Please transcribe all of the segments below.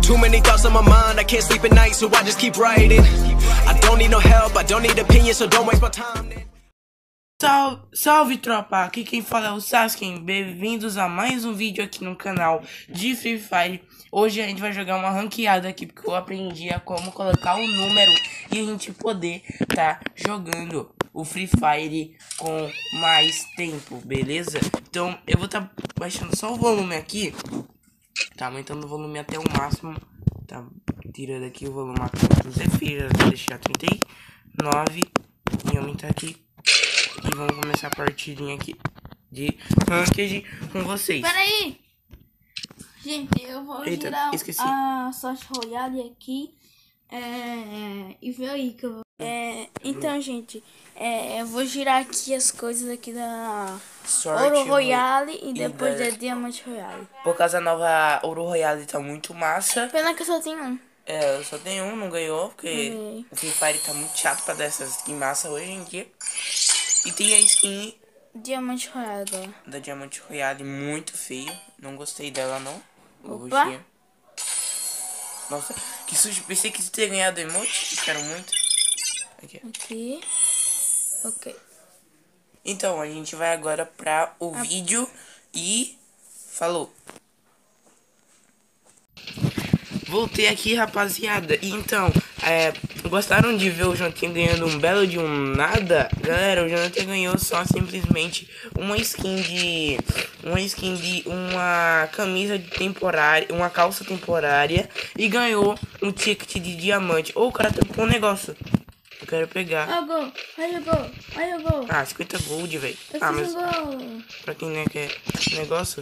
Too many thoughts on my mind, I can't sleep at night, so I just keep writing. I don't need no help, I don't need opinions, so don't waste my time. Salve, salve tropa, aqui quem fala é o Sasuke, bem-vindos a mais um vídeo aqui no canal de Free Fire. Hoje a gente vai jogar uma ranqueada aqui, porque eu aprendi a como colocar o número e a gente poder tá jogando o Free Fire com mais tempo, beleza? Então eu vou tá baixando só o volume aqui, tá aumentando o volume até o máximo, tá tirando aqui o volume do Zephyr, vou deixar 39 e aumentar aqui. E vamos começar a partidinha aqui de ranked com vocês. Pera aí! Gente, eu vou girar esqueci. a sorte royale aqui. E ver aí que eu vou... então, gente, eu vou girar aqui as coisas aqui da Sorte Ouro Royale e depois da Diamante Royale. Por causa da nova Ouro Royale tá muito massa. Pena que eu só tenho um. Eu só tenho um, não ganhou, porque o Free Fire tá muito chato pra dar essas skin massa hoje em dia. E tem a skin Diamante Royale agora. da Diamante Royale, muito feio. Não gostei dela, não. Opa. Nossa, que susto. Pensei que ter ganhado emote. Quero muito. Aqui. Ok. Então, a gente vai agora pra o vídeo e... Falou. Voltei aqui, rapaziada. E então, gostaram de ver o Jonathan ganhando um belo de um nada? Galera, o Jonathan ganhou só simplesmente uma skin de uma camisa temporária, uma calça temporária e ganhou um ticket de diamante. Ô, o cara tampou um negócio. Eu quero pegar. Olha o gol, olha o gol, olha o gol. Ah, 50 gold, velho. Mas Mas pra quem não quer negócio,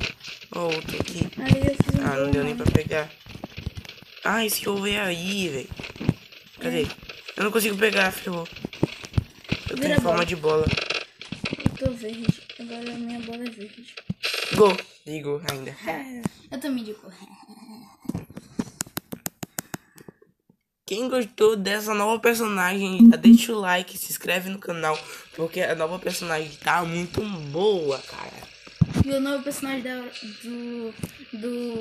ó, eu tô aqui. Aí eu fiz um gol, Não deu nem pra pegar. Ah, esse ovo é aí, velho. Cadê? Eu não consigo pegar, ferrou. Eu tenho forma de bola. Eu tô verde. Agora a minha bola é verde. Gol. Ligou ainda. Eu também digo. Quem gostou dessa nova personagem, já deixa o like, se inscreve no canal, porque a nova personagem tá muito boa, cara. E o novo personagem do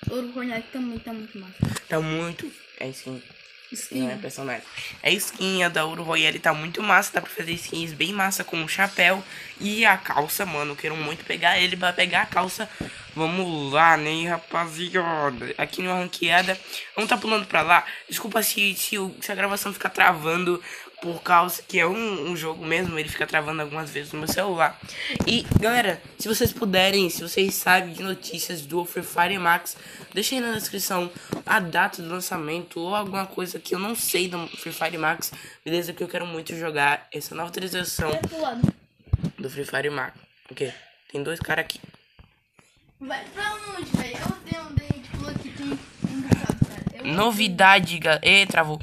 Ouro Royale também tá muito massa. Tá muito... É skin. Não é personagem. É skin, a da Ouro Royale tá muito massa. Dá pra fazer skins bem massa com o chapéu e a calça, mano. Eu quero muito pegar ele pra pegar a calça. Vamos lá, né, rapaziada. Aqui numa ranqueada. Vamos tá pulando pra lá. Desculpa se a gravação ficar travando, por causa que é um jogo mesmo, ele fica travando algumas vezes no meu celular. E, galera, se vocês puderem, se vocês sabem de notícias do Free Fire Max, deixa aí na descrição a data do lançamento ou alguma coisa que eu não sei do Free Fire Max, beleza? Que eu quero muito jogar essa nova atualização do Free Fire Max. Ok, tem dois caras aqui. Vai pra onde, velho? Eu tenho um dente, pula aqui, tem um bocado, cara. Novidade, galera. Travou.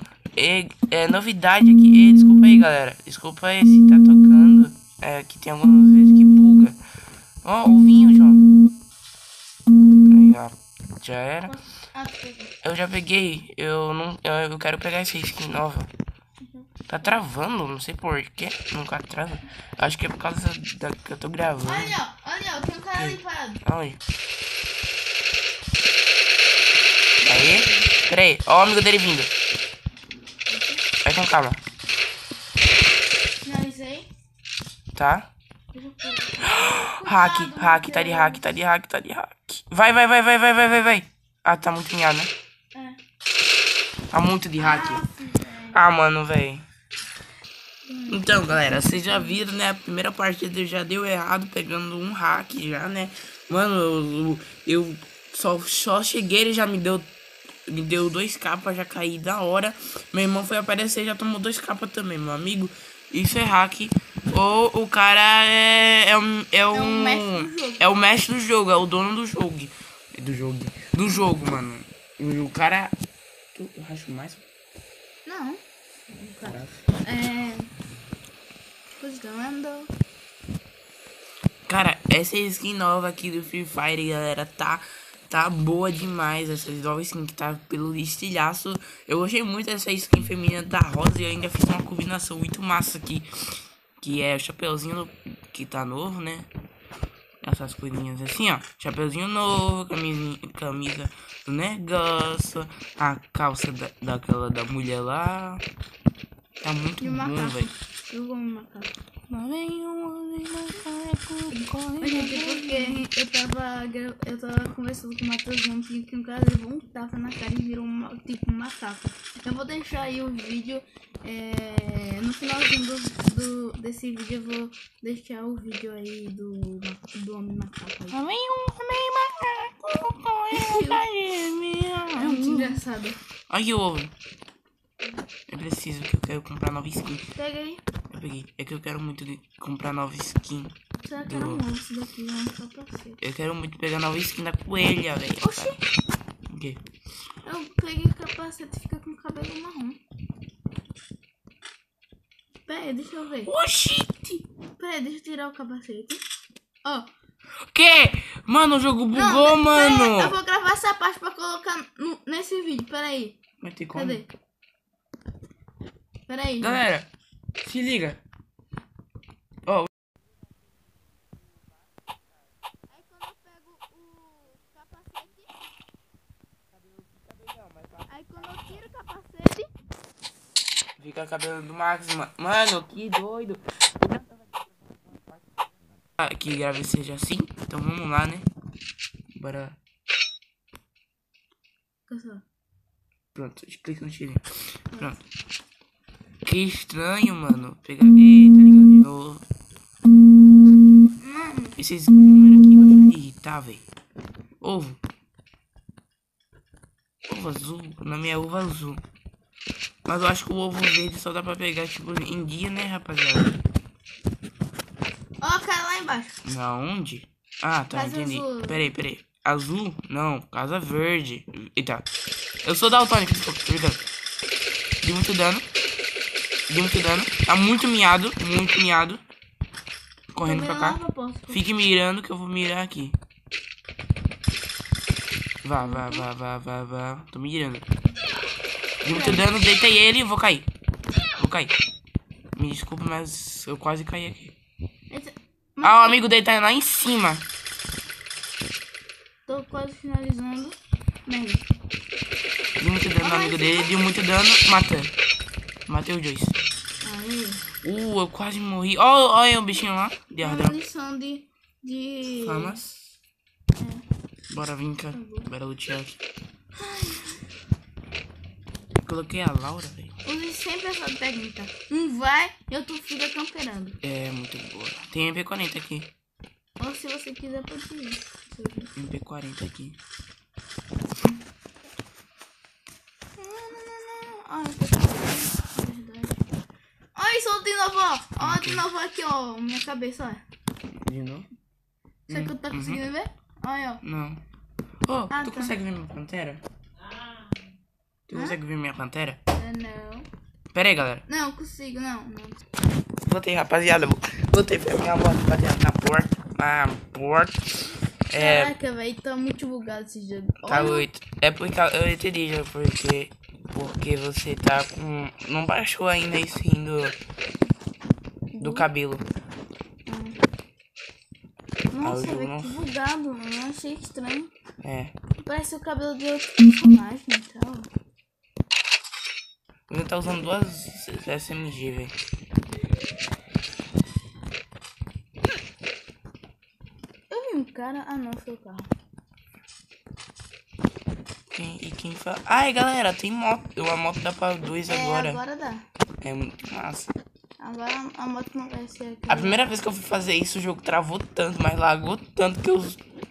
Novidade aqui. Desculpa aí, galera. Desculpa aí se tá tocando. Que tem algumas vezes que buga. Ó, o vinho, João. Aí, ó. Já era. Eu já peguei. Eu quero pegar essa skin nova. Tá travando, não sei porquê. Nunca trava. Acho que é por causa da que eu tô gravando. Olha, tem um cara ali parado. Aonde? Aí. Pera aí. Ó o amigo dele vindo. Vai com calma. Finalizei. Tá? Hack, tá de hack. Vai. Ah, tá muito minhado, né? Tá muito de hack. Mano, velho. Então, galera, vocês já viram, né? A primeira partida já deu errado, pegando um hack já, né? Mano, eu só cheguei, ele já me deu 2k pra já cair da hora. Meu irmão foi aparecer, já tomou 2k também, meu amigo. Isso é hack. Ou o cara é o mestre do jogo, é o dono do jogo. Do jogo, mano. O cara... Eu acho mais... Não. Cara, essa skin nova aqui do Free Fire, galera, tá boa demais. Essa nova skin que tá pelo estilhaço. Eu gostei muito dessa skin feminina da rosa e ainda fiz uma combinação muito massa aqui. Que é o chapeuzinho que tá novo, né? Essas coisinhas assim, ó. Chapeuzinho novo, camisa do negócio. A calça daquela da mulher lá. Tá muito bom, velho. Eu vou me macaco. Gente, porque eu tava conversando com o Matheusinho que um cara levou um tapa na cara e virou tipo um macaco. Eu vou deixar aí o vídeo, no finalzinho desse vídeo eu vou deixar o vídeo aí do homem macaco aí. É muito engraçado. Olha o ovo. Eu preciso, que eu quero comprar nova skin. Pega aí. Eu peguei. É que eu quero muito comprar nova skin. Será que era um monstro daqui? Não, só pra ser. Eu quero muito pegar nova skin da coelha, velho. Oxi! O quê? Eu peguei o capacete e fica com o cabelo marrom. Pera aí, deixa eu ver. Oxi! Pera aí, deixa eu tirar o capacete. Ó. Que? Mano, o jogo bugou, mano. Pera aí, eu vou gravar essa parte pra colocar nesse vídeo. Pera aí. Mas tem como? Cadê? Pera aí. Galera, se liga. Ó. Aí quando eu pego o capacete. Aí quando eu tiro o capacete. Fica cabelo do Max, mano. Mano, que doido. Que grave seja assim. Então vamos lá, né? Bora. Pronto, explica no tiro. Pronto. Que estranho, mano. Pegar. Eita, ligando de novo. Esses números aqui gostam de irritar, velho. Ovo. Ovo azul. O nome é ovo azul. Mas eu acho que o ovo verde só dá pra pegar, tipo, em dia, né, rapaziada? Ó, cara lá embaixo. Na onde? Ah, tá, Casa entendi. azul. Peraí. Azul? Não, casa verde. Eita. Eu sou daltônico, desculpa, tô brincando. Dei muito dano. Tá muito miado, Correndo pra cá. Fique mirando que eu vou mirar aqui. Vá. Tô mirando. Dei muito dano, deitei ele e vou cair. Me desculpa, mas eu quase caí aqui. Ah, o amigo dele tá lá em cima. Tô quase finalizando. Merda. Dei muito dano no amigo dele, dei muito dano, matei os dois. Aí. Eu quase morri. Olha o bichinho lá. De Uma ardão. lição de... Famas. Bora vir cá. Bora lutear aqui. Coloquei a Laura, velho. Use sempre essa técnica. Um vai e outro fica camperando. É, muito boa. Tem MP40 aqui. Ou se você quiser, pode ir. MP40 aqui. Ai, verdade. Olha, só de novo, ó. Ó, de novo aqui, ó. Minha cabeça, ó. De novo? Será que tu tá conseguindo ver? Olha, ó. Não. Tu consegue ver minha pantera? Tu consegue ver minha pantera? Não. Pera aí, galera. Não, consigo, não. Voltei, rapaziada. Voltei pra minha moto batendo na porta. Caraca, velho, tá muito bugado esse jogo. Tá 8. É porque eu entendi já porque você tá com... Não baixou ainda a skin do cabelo. Nossa, jogo velho, não- que bugado, mano. Eu achei estranho. É. Parece o cabelo de outro personagem e tal. Ele tá usando duas SMG, velho. Eu vi um cara... Ah, não, foi o carro. Quem fala... Ai, galera, tem moto. A moto dá pra 2 agora. Agora dá. É muito massa. Agora a moto não vai ser aqui. A primeira vez que eu fui fazer isso, o jogo travou tanto, mas lagou tanto que eu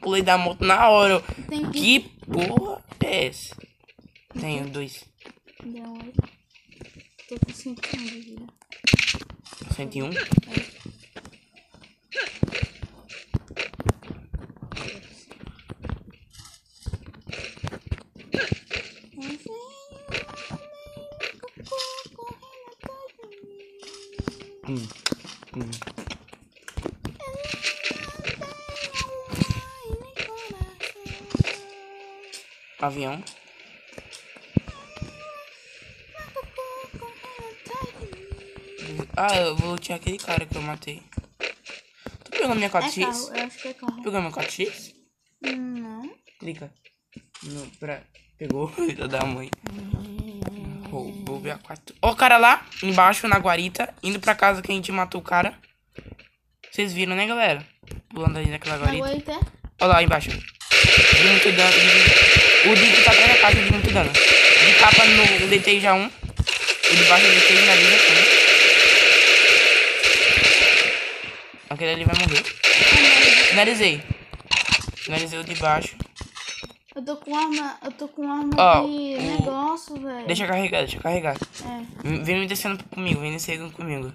pulei da moto na hora. Tem que... Que porra é essa? Tenho 2. Deu 8. Tô com 101 de vida. 101? Avião. Eu vou lutear aquele cara que eu matei. Tô pegou minha É 4x? carro, eu acho que é carro. Pegou meu 4x? Não. Clica. No, pra... Pegou, filha da mãe. Roubou a 4. Ó o cara lá, embaixo, na guarita. Indo pra casa que a gente matou o cara. Vocês viram, né, galera? Pulando ali naquela guarita. Aguenta. Ó lá embaixo. De muito dano. O Dick tá atrás da casa de muito dano. De capa no DT já 1. O de baixo eu DT finaliza. Aquele ali vai morrer. Finalizei. Finalizei o de baixo. Eu tô com arma Ó, de negócio, velho. Deixa carregar, deixa carregar. É. Vem me descendo comigo, vem descendo comigo.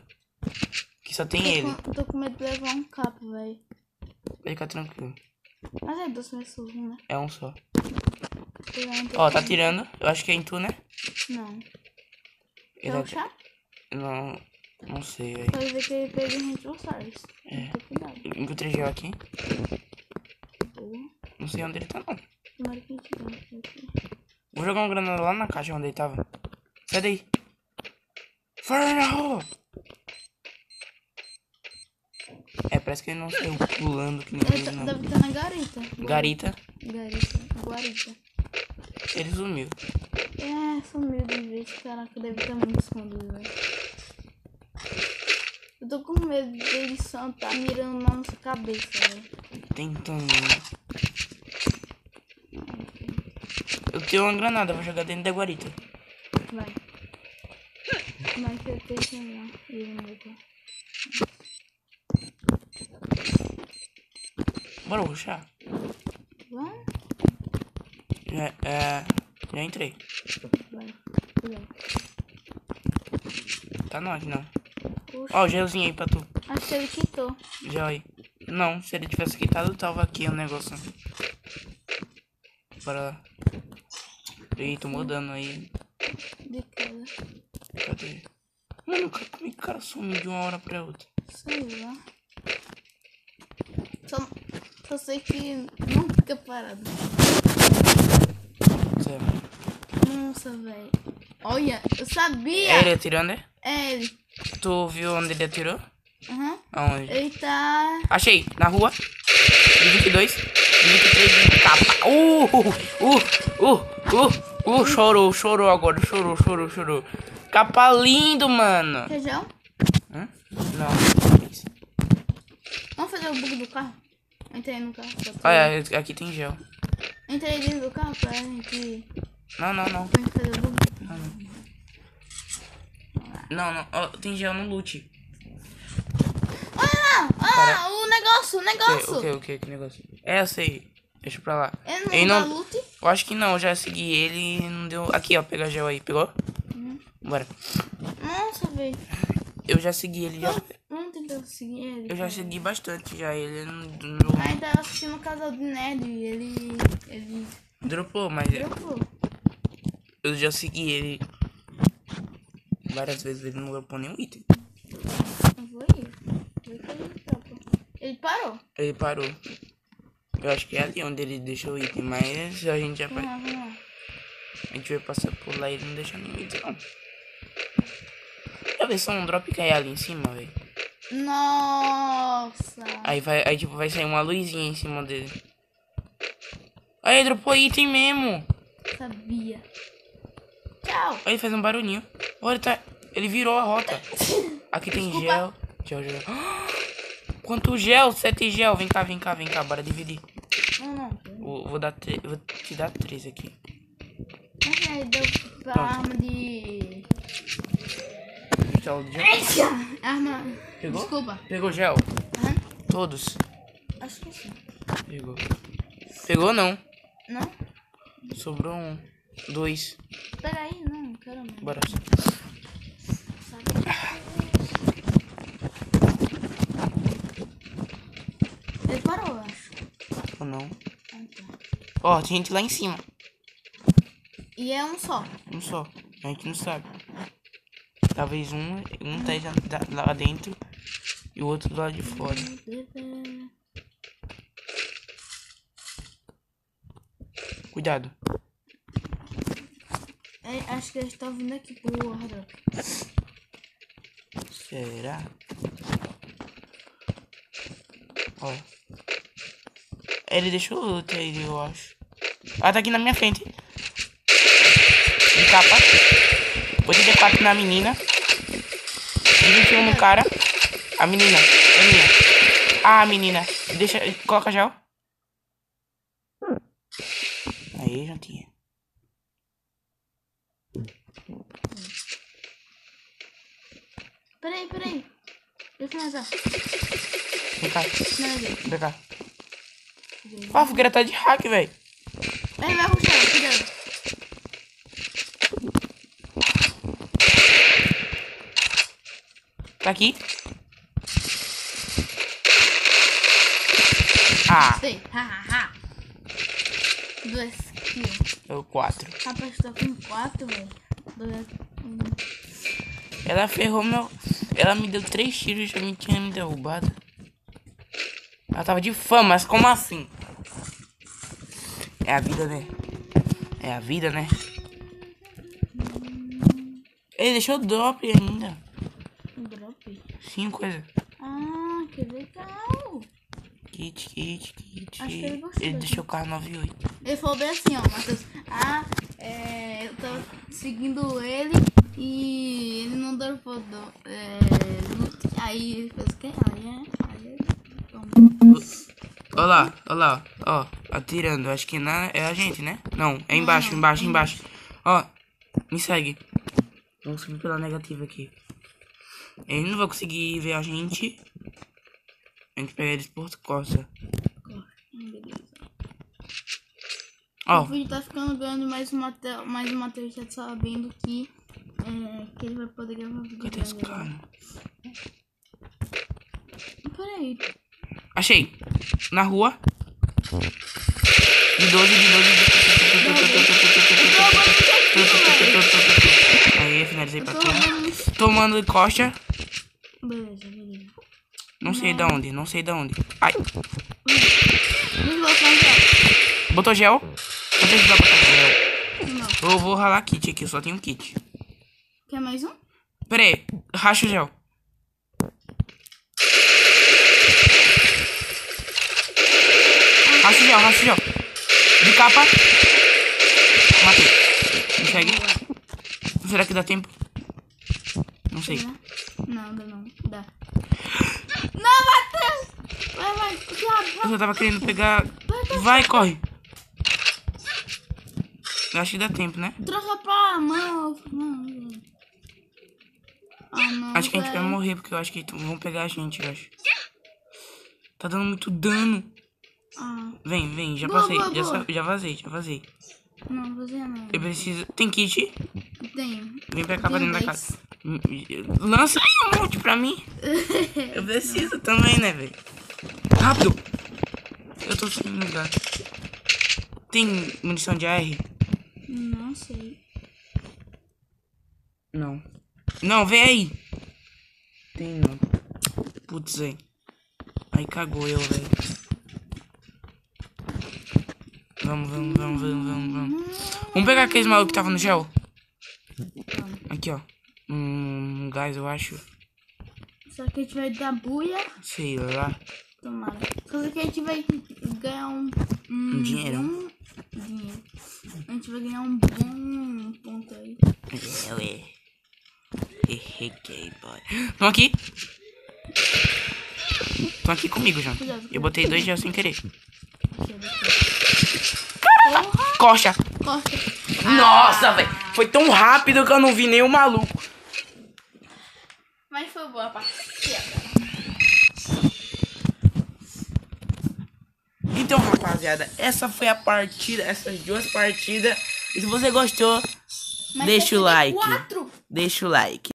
Que só tem ele. Eu tô com medo de levar um capo, velho. Fica tranquilo. Mas é 2 pessoas, né? É um só. Eu Ó, tá tirando. Eu acho que é em tu, né? Não. Ele Quer o tá- chá? Não sei, velho. Pode ver que ele pega gente ou sai. É. Tem cuidado. Encontrei gel aqui. Boa. Não sei onde ele tá, não. Tomara que a gente ganhe aqui. Vou jogar um granada lá na caixa onde ele tava. Sai daí. Fora na rua. É, parece que ele não saiu pulando que nem Ele eles, não. deve estar na garita. Garita. Guarita. Ele sumiu. É, sumiu de vez. Caraca, deve estar muito escondido, velho. Eu tô com medo dele só tá mirando na nossa cabeça, velho. Tentando. Eu tenho uma granada, vou jogar dentro da guarita. Vai. Mas eu tenho que lá. Ele não vai. Bora rushar? Vamos? Já entrei. Vai. Vai. Tá nós, não. Puxa. Ó, o gelzinho aí pra tu. Acho que ele quitou. Gel aí. Não, se ele tivesse quitado, tava aqui o negócio. Bora lá. Ih, tô mudando aí. De cada. Cadê? Mano, como é que o cara sumiu de uma hora pra outra? Sei lá. Só sei que não fica parado. Sério. Nossa, velho. Olha, eu sabia. É ele atirando, né? É ele. Tu viu onde ele atirou? Aham. Aonde? Ele tá... Achei, na rua. De 22. De 23 de capa. Chorou agora. Chorou. Capa lindo, mano. Feijão? Hã? Não. Vamos fazer o bug do carro? Entrei no carro. Olha, aqui tem gel. Entrei dentro do carro pra gente... Não. Pra gente fazer o bug. Não. Ó, tem gel no loot. Ah, o negócio. O que negócio? É, eu sei. Deixa pra lá. Ele não dá loot? Eu acho que não, eu já segui ele e não deu... Aqui, ó, pega gel aí. Pegou? Bora. Nossa, velho. Eu já segui ele, já... Vamos tentar seguir ele. Eu já segui bastante já, ele não Ah, ele tava assistindo o casal de nerd e ele dropou, mas dropou. eu já segui ele várias vezes, ele não dropou nenhum item. Não foi isso. Foi que ele dropou. Ele parou. Ele parou. Eu acho que é ali onde ele deixou o item, mas a gente já vai... Vamos lá. A gente vai passar por lá e ele não deixa nenhum item, não. Já vê só um drop cair ali em cima, velho. Nossa. Aí tipo, vai sair uma luzinha em cima dele. Aí, dropou item mesmo. Sabia. Tchau. Aí, faz um barulhinho. Olha, ele virou a rota. Aqui tem Desculpa. Gel. Quanto gel? 7 gel. Vem cá. Bora dividir. Não. Vou te dar 3 aqui. Mas aí deu pra Pronto. arma de... Gel de gel. Arma... Pegou? Desculpa. Pegou gel? Aham. Todos. Acho que sim. Pegou não. Não? Sobrou 2. Pega aí. Não quero não. Bora. Sabe? Ele parou, eu acho. Ou não. Ah, tá. Ó, tem gente lá em cima. E é um só. Um só. A gente não sabe. Talvez um tá lá dentro e o outro do lado de fora. Cuidado. É, acho que eles estão vindo aqui pro airdrop. Será? Olha. Ele deixou o loot aí, eu acho. Ela tá aqui na minha frente. De capa. 84 na menina. 21 no cara. A menina. É minha. Ah, menina. Deixa. Coloca gel. Aí, jantinha. Peraí. Deixa eu finalizar. Vem cá. Finalizei. Vem cá. Ó, a fogueira tá de hack, velho. Ele vai rushar, cuidado. Tá aqui. Ah, Sei. Ha. 2 kills. eu 4. Rapaz, tô com 4, velho. 2. Ela ferrou meu... Ela me deu 3 tiros e já me tinha me derrubado. Ela tava de fama, mas como assim? É a vida, né? É a vida, né? Ele deixou drop ainda. Drop? Sim, coisa. Ah, que legal. Kit. Acho que ele gostou Ele daqui. deixou o carro 98. Ele falou bem assim, ó, Matheus. Eu tava seguindo ele e ele não dropou. Aí ele fez o quê? Aí toma. Olha lá, ó. Atirando. Acho que é a gente, né? Não, é embaixo. Ó, me segue. Vamos subir pela negativa aqui. Ele não vai conseguir ver a gente. A gente pega eles por costa. Beleza. Ó, O vídeo tá ficando grande, mas o Matheus já tá sabendo que ele vai poder gravar vídeo cadê esse grande cara? agora. Peraí. Achei. Na rua. De 12. Aí, finalizei pra tu. Tomando costa. Beleza. Não sei da onde. Ai. Vamos colocar Botou gel? Não tem que botar gel. Não. Eu vou ralar kit aqui, eu só tenho kit. Quer mais um? Pera aí, racha o gel. Racha o gel. De capa. Matei. Me segue. Será que dá tempo? Não sei. Não, dá. Não, Matheus! Vai, Eu só tava querendo pegar. Vai, corre. Eu acho que dá tempo, né? troca pra mão. Não. Ah, não. Acho que a gente vai morrer, porque eu acho que vão pegar a gente, eu acho. Tá dando muito dano. Ah. Vem, já Boa, passei. boa. Já vazei. Não, você não. Eu preciso. Tem kit? Tenho. Vem pra cá pra Tenho dentro da 10. casa. Lança aí um monte pra mim. Eu preciso também, né, velho? Rápido! Eu tô sem lugar. Tem munição de AR? Não sei. Não. Não, vem aí. Tem não. Putz, velho. Aí cagou eu, velho. Vamos. Vamos pegar aqueles malucos que tava no gel. Aqui, ó. Gás, eu acho. Só que a gente vai dar buia. Sei lá. Tomara. Só que a gente vai ganhar um dinheiro. bom dinheiro. A gente vai ganhar um bom ponto aí. Gay boy. Tão aqui. Tão aqui comigo, João. Eu botei 2 gel sem querer. Coxa. Corta. Nossa, velho. Foi tão rápido que eu não vi nem o maluco. Mas foi boa a partida. Então, rapaziada, essa foi a partida, essas 2 partidas. E se você gostou, deixa o like. Quatro. Deixa o like.